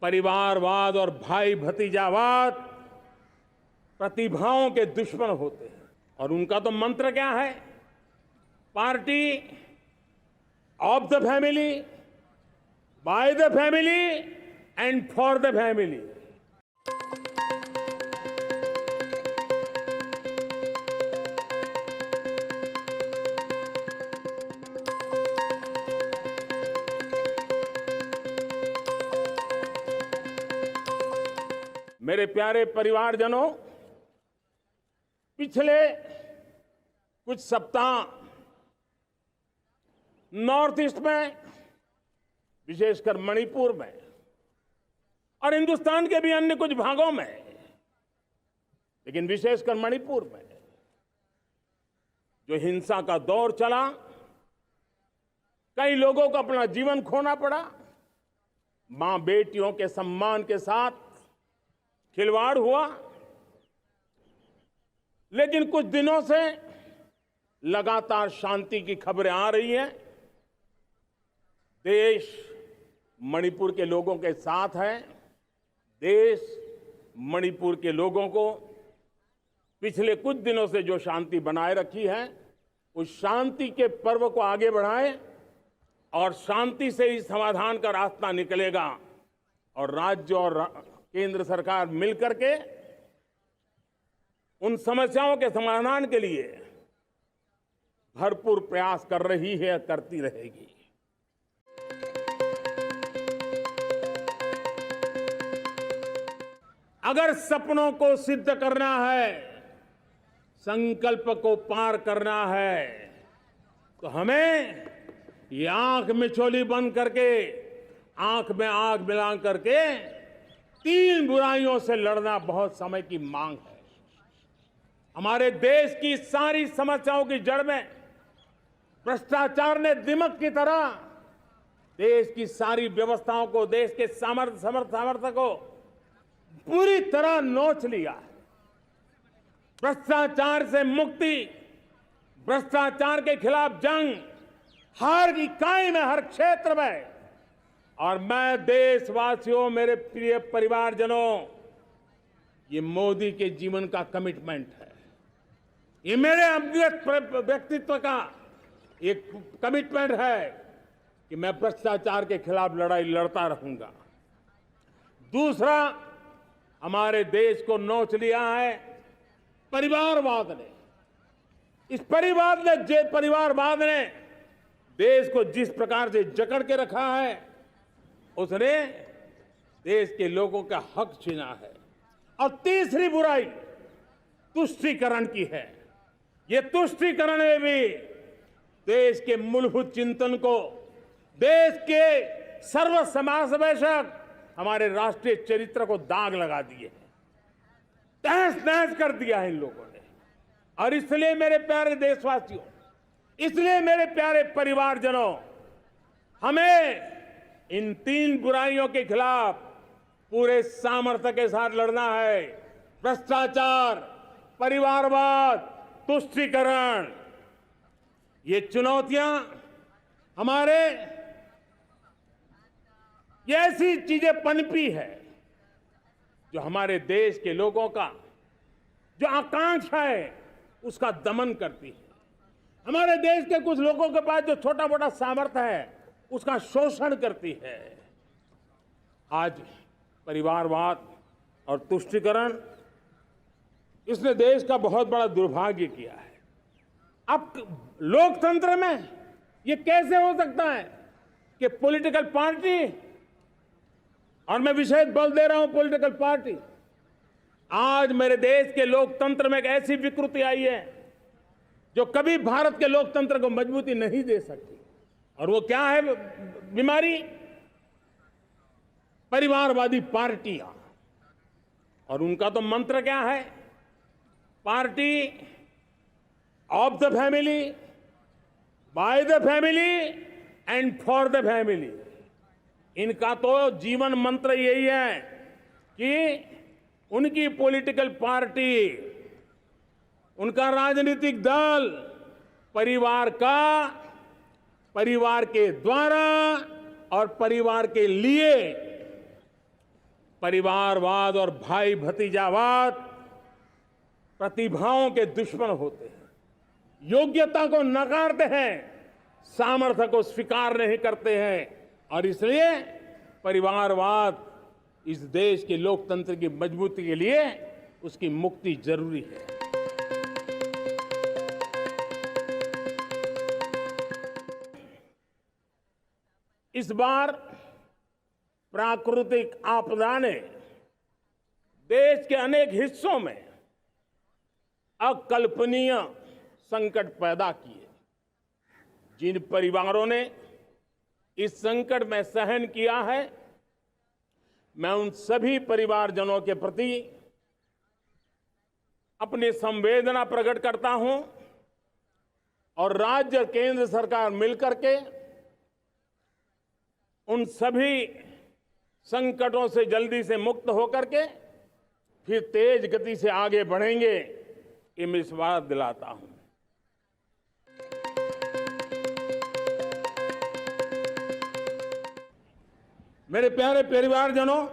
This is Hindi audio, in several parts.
परिवारवाद और भाई भतीजावाद प्रतिभाओं के दुश्मन होते हैं और उनका तो मंत्र क्या है? Party of the family, by the family and for the family. मेरे प्यारे परिवारजनों, पिछले कुछ सप्ताह नॉर्थ ईस्ट में, विशेषकर मणिपुर में और हिंदुस्तान के भी अन्य कुछ भागों में, लेकिन विशेषकर मणिपुर में जो हिंसा का दौर चला, कई लोगों को अपना जीवन खोना पड़ा, मां बेटियों के सम्मान के साथ खिलवाड़ हुआ। लेकिन कुछ दिनों से लगातार शांति की खबरें आ रही हैं। देश मणिपुर के लोगों के साथ है। देश मणिपुर के लोगों को पिछले कुछ दिनों से जो शांति बनाए रखी है, उस शांति के पर्व को आगे बढ़ाएं और शांति से ही समाधान का रास्ता निकलेगा। और राज्य और केंद्र सरकार मिलकर के उन समस्याओं के समाधान के लिए भरपूर प्रयास कर रही है, करती रहेगी। अगर सपनों को सिद्ध करना है, संकल्प को पार करना है, तो हमें ये आंख मिचौली बंद करके, आंख में आंख मिला करके तीन बुराइयों से लड़ना बहुत समय की मांग है। हमारे देश की सारी समस्याओं की जड़ में भ्रष्टाचार ने दिमक की तरह देश की सारी व्यवस्थाओं को, देश के सामर्थ्य को पूरी तरह नोच लिया है। भ्रष्टाचार से मुक्ति, भ्रष्टाचार के खिलाफ जंग हर इकाई में, हर क्षेत्र में। और मैं देशवासियों, मेरे प्रिय परिवारजनों, ये मोदी के जीवन का कमिटमेंट है। ये मेरे व्यक्तित्व का एक कमिटमेंट है कि मैं भ्रष्टाचार के खिलाफ लड़ाई लड़ता रहूंगा। दूसरा, हमारे देश को नोच लिया है परिवारवाद ने। इस परिवारवाद ने देश को जिस प्रकार से जकड़ के रखा है, उसने देश के लोगों का हक छीना है। और तीसरी बुराई तुष्टीकरण की है। ये तुष्टीकरण में भी देश के मूलभूत चिंतन को, देश के सर्व समावेशक हमारे राष्ट्रीय चरित्र को दाग लगा दिए हैं, तहस नहस कर दिया है इन लोगों ने। और इसलिए मेरे प्यारे देशवासियों, इसलिए मेरे प्यारे परिवारजनों, हमें इन तीन बुराइयों के खिलाफ पूरे सामर्थ्य के साथ लड़ना है। भ्रष्टाचार, परिवारवाद, तुष्टीकरण, ये चुनौतियां हमारे, ये ऐसी चीजें पनपी है जो हमारे देश के लोगों का जो आकांक्षा है उसका दमन करती है। हमारे देश के कुछ लोगों के पास जो छोटा मोटा सामर्थ्य है उसका शोषण करती है। आज परिवारवाद और तुष्टीकरण, इसने देश का बहुत बड़ा दुर्भाग्य किया है। अब लोकतंत्र में ये कैसे हो सकता है कि पॉलिटिकल पार्टी, और मैं विशेष बल दे रहा हूं पॉलिटिकल पार्टी, आज मेरे देश के लोकतंत्र में एक ऐसी विकृति आई है जो कभी भारत के लोकतंत्र को मजबूती नहीं दे सकती। और वो क्या है बीमारी? परिवारवादी पार्टियां। और उनका तो मंत्र क्या है? Party of the family, by the family and for the family. इनका तो जीवन मंत्र यही है कि उनकी पॉलिटिकल पार्टी, उनका राजनीतिक दल परिवार का, परिवार के द्वारा और परिवार के लिए परिवारवाद और भाई भतीजावाद प्रतिभाओं के दुश्मन होते हैं, योग्यता को नकारते हैं, सामर्थ्य को स्वीकार नहीं करते हैं और इसलिए परिवारवाद इस देश के लोकतंत्र की मजबूती के लिए उसकी मुक्ति जरूरी है। इस बार प्राकृतिक आपदा ने देश के अनेक हिस्सों में अकल्पनीय संकट पैदा किए। जिन परिवारों ने इस संकट में सहन किया है, मैं उन सभी परिवारजनों के प्रति अपनी संवेदना प्रकट करता हूं और राज्य और केंद्र सरकार मिलकर के उन सभी संकटों से जल्दी से मुक्त होकर के फिर तेज गति से आगे बढ़ेंगे, ये मैं विश्वास दिलाता हूं। मेरे प्यारे परिवारजनों,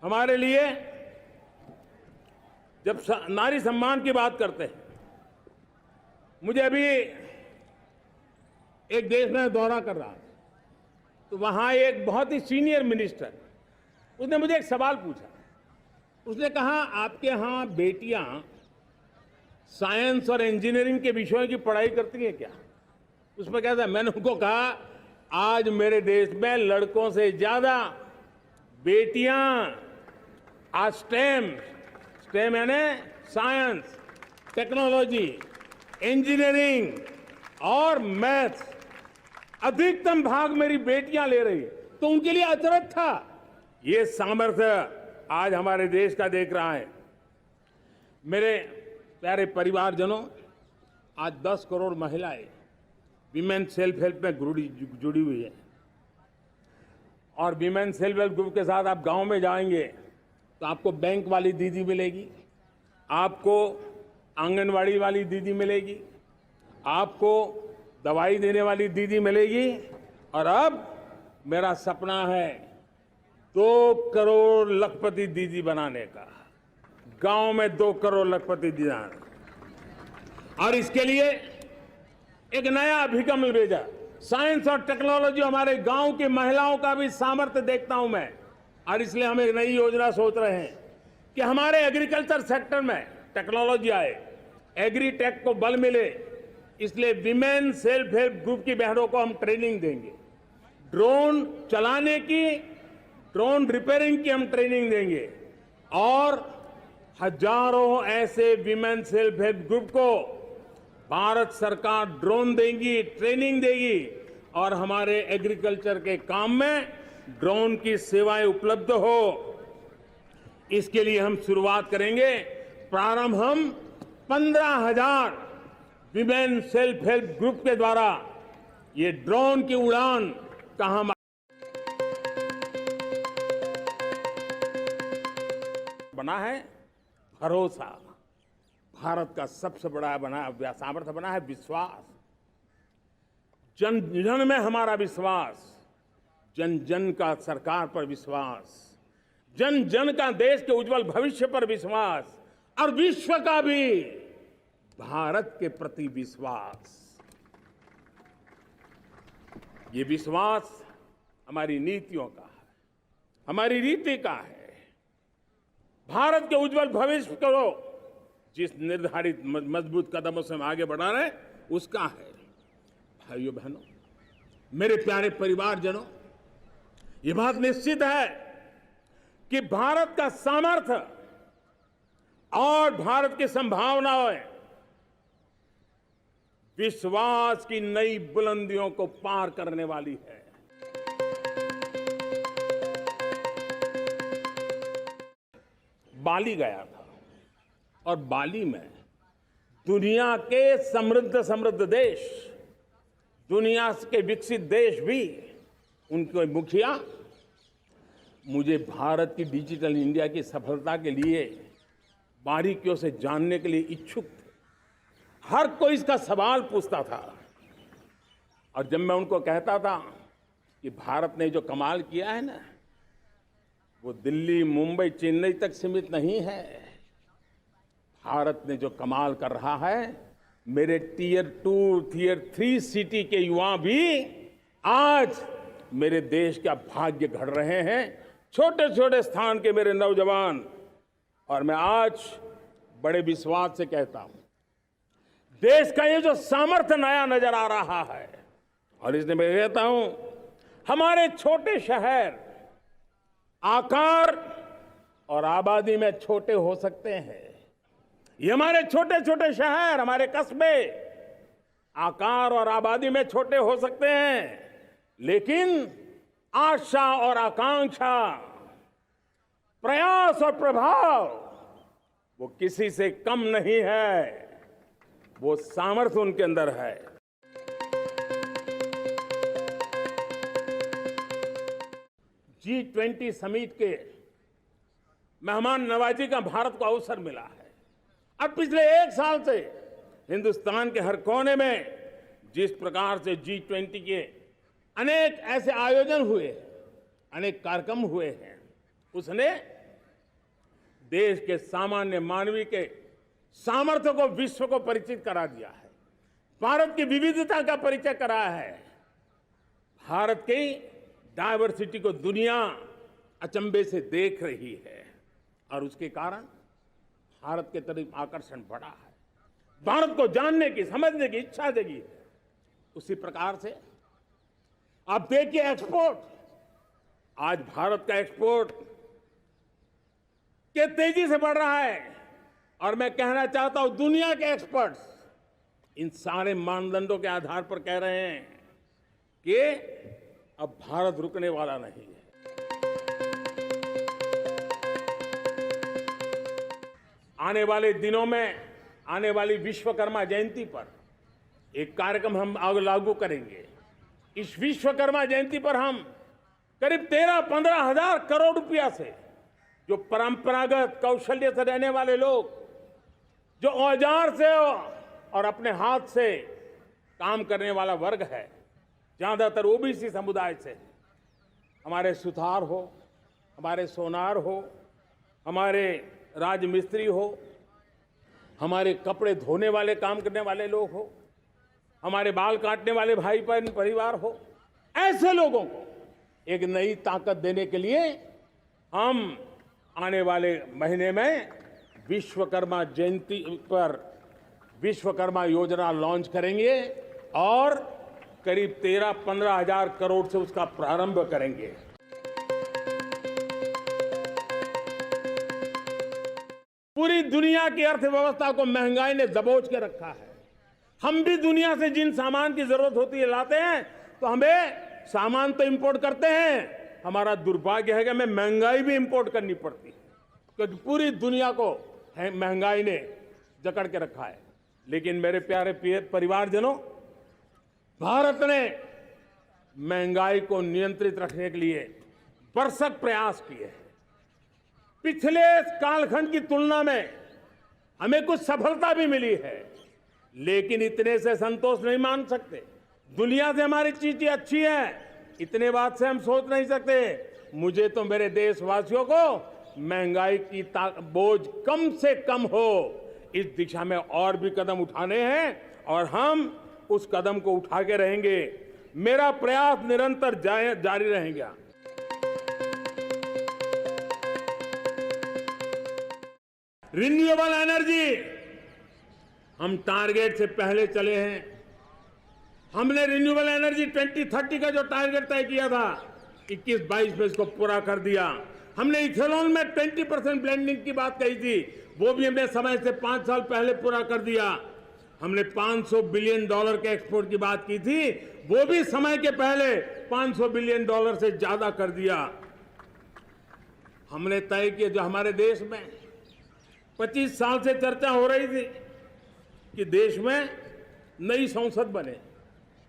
हमारे लिए जब नारी सम्मान की बात करते हैं, मुझे अभी एक देश में दौरा कर रहा था, तो वहां एक बहुत ही सीनियर मिनिस्टर, उसने मुझे एक सवाल पूछा। उसने कहा, आपके यहां बेटियां साइंस और इंजीनियरिंग के विषयों की पढ़ाई करती हैं क्या? उसमें क्या था, मैंने उनको कहा, आज मेरे देश में लड़कों से ज्यादा बेटियां आज स्टेम यानी साइंस, टेक्नोलॉजी, इंजीनियरिंग और मैथ्स अधिकतम भाग मेरी बेटियां ले रही है। तो उनके लिए अचरज था। ये सामर्थ्य आज हमारे देश का देख रहा है। मेरे प्यारे परिवारजनों, आज 10 करोड़ महिलाएं विमेन सेल्फ हेल्प में जुड़ी हुई है और विमेन सेल्फ हेल्प ग्रुप के साथ आप गांव में जाएंगे तो आपको बैंक वाली दीदी मिलेगी, आपको आंगनवाड़ी वाली दीदी मिलेगी, आपको दवाई देने वाली दीदी मिलेगी और अब मेरा सपना है 2 करोड़ लखपति दीदी बनाने का, गांव में 2 करोड़ लखपति दीदी। और इसके लिए एक नया अभिगम भेजा। साइंस और टेक्नोलॉजी, हमारे गांव की महिलाओं का भी सामर्थ्य देखता हूं मैं, और इसलिए हम एक नई योजना सोच रहे हैं कि हमारे एग्रीकल्चर सेक्टर में टेक्नोलॉजी आए, एग्रीटेक को बल मिले। इसलिए विमेन सेल्फ हेल्प ग्रुप की बहनों को हम ट्रेनिंग देंगे, ड्रोन चलाने की, ड्रोन रिपेयरिंग की हम ट्रेनिंग देंगे और हजारों ऐसे विमेन सेल्फ हेल्प ग्रुप को भारत सरकार ड्रोन देगी, ट्रेनिंग देगी और हमारे एग्रीकल्चर के काम में ड्रोन की सेवाएं उपलब्ध हो। इसके लिए हम शुरुआत करेंगे। प्रारंभ हम 15,000 विमेन सेल्फ हेल्प ग्रुप के द्वारा ये ड्रोन की उड़ान का हम बना है भरोसा। भारत का सबसे बड़ा सामर्थ्य बना है विश्वास। जन जन में हमारा विश्वास, जन जन का सरकार पर विश्वास, जन जन का देश के उज्जवल भविष्य पर विश्वास और विश्व का भी भारत के प्रति विश्वास। ये विश्वास हमारी नीतियों का है, हमारी रीति का है। भारत के उज्जवल भविष्य को जिस निर्धारित मजबूत कदमों से हम आगे बढ़ा रहे हैं, उसका है। भाइयों बहनों, मेरे प्यारे परिवारजनों, ये बात निश्चित है कि भारत का सामर्थ्य और भारत की संभावनाएं विश्वास की नई बुलंदियों को पार करने वाली है। बाली गया था और बाली में दुनिया के समृद्ध देश, दुनिया के विकसित देश भी, उनके मुखिया मुझे भारत की डिजिटल इंडिया की सफलता के लिए बारीकियों से जानने के लिए इच्छुक थे। हर कोई इसका सवाल पूछता था और जब मैं उनको कहता था कि भारत ने जो कमाल किया है ना, वो दिल्ली, मुंबई, चेन्नई तक सीमित नहीं है। भारत ने जो कमाल कर रहा है, मेरे टियर 2, टियर 3 सिटी के युवा भी आज मेरे देश का भाग्य गढ़ रहे हैं। छोटे छोटे स्थान के मेरे नौजवान, और मैं आज बड़े विश्वास से कहता हूं, देश का ये जो सामर्थ्य नया नजर आ रहा है, और इसलिए मैं कहता हूं, हमारे छोटे शहर आकार और आबादी में छोटे हो सकते हैं। ये हमारे छोटे छोटे शहर, हमारे कस्बे आकार और आबादी में छोटे हो सकते हैं, लेकिन आशा और आकांक्षा, प्रयास और प्रभाव वो किसी से कम नहीं है। वो सामर्थ्य उनके अंदर है। G20 समिट के मेहमान नवाजी का भारत को अवसर मिला है। अब पिछले 1 साल से हिंदुस्तान के हर कोने में जिस प्रकार से G20 के अनेक ऐसे आयोजन हुए, अनेक कार्यक्रम हुए हैं, उसने देश के सामान्य मानवी के सामर्थ्य को विश्व को परिचित करा दिया है। भारत की विविधता का परिचय कराया है। भारत की डायवर्सिटी को दुनिया अचंभे से देख रही है, और उसके कारण भारत के तरफ आकर्षण बढ़ा है। भारत को जानने की, समझने की इच्छा जगी है। उसी प्रकार से आप देखिए एक्सपोर्ट, आज भारत का एक्सपोर्ट के तेजी से बढ़ रहा है, और मैं कहना चाहता हूं, दुनिया के एक्सपर्ट्स इन सारे मानदंडों के आधार पर कह रहे हैं कि अब भारत रुकने वाला नहीं है। आने वाले दिनों में, आने वाली विश्वकर्मा जयंती पर एक कार्यक्रम हम लागू करेंगे। इस विश्वकर्मा जयंती पर हम करीब 13-15 हजार करोड़ रुपया से, जो परंपरागत कौशल्य से रहने वाले लोग, जो औजार से और अपने हाथ से काम करने वाला वर्ग है, ज्यादातर ओबीसी समुदाय से, हमारे सुथार हो, हमारे सोनार हो, हमारे राजमिस्त्री हो, हमारे कपड़े धोने वाले काम करने वाले लोग हो, हमारे बाल काटने वाले भाई बहन परिवार हो, ऐसे लोगों को एक नई ताकत देने के लिए हम आने वाले महीने में विश्वकर्मा जयंती पर विश्वकर्मा योजना लॉन्च करेंगे, और करीब 13-15 हजार करोड़ से उसका प्रारंभ करेंगे। पूरी दुनिया की अर्थव्यवस्था को महंगाई ने दबोच के रखा है। हम भी दुनिया से जिन सामान की जरूरत होती है लाते हैं, तो हमें सामान तो इंपोर्ट करते हैं। हमारा दुर्भाग्य है कि हमें महंगाई भी इंपोर्ट करनी पड़ती है, क्योंकि पूरी दुनिया को महंगाई ने जकड़ के रखा है। लेकिन मेरे प्यारे परिवारजनों, भारत ने महंगाई को नियंत्रित रखने के लिए भरसक प्रयास किए हैं। पिछले कालखंड की तुलना में हमें कुछ सफलता भी मिली है, लेकिन इतने से संतोष नहीं मान सकते। दुनिया से हमारी चीजें अच्छी है, इतने बात से हम सोच नहीं सकते। मुझे तो मेरे देशवासियों को महंगाई की बोझ कम से कम हो, इस दिशा में और भी कदम उठाने हैं, और हम उस कदम को उठा के रहेंगे। मेरा प्रयास निरंतर जारी रहेगा। रिन्यूएबल एनर्जी, हम टारगेट से पहले चले हैं। हमने रिन्यूएबल एनर्जी 2030 का जो टारगेट तय किया था, 21-22 में इसको पूरा कर दिया। हमने इथेनॉल में 20% ब्लेंडिंग की बात कही थी, वो भी हमने समय से 5 साल पहले पूरा कर दिया। हमने $500 बिलियन के एक्सपोर्ट की बात की थी, वो भी समय के पहले $500 बिलियन से ज्यादा कर दिया। हमने तय किया, जो हमारे देश में 25 साल से चर्चा हो रही थी कि देश में नई संसद बने,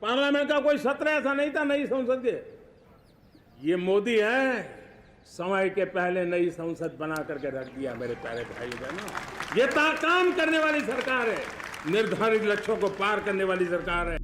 पार्लियामेंट का कोई सत्र ऐसा नहीं था नई संसद के। ये मोदी है, समय के पहले नई संसद बना करके रख दिया। मेरे प्यारे भाई बहनों, ये काम करने वाली सरकार है, निर्धारित लक्ष्यों को पार करने वाली सरकार है।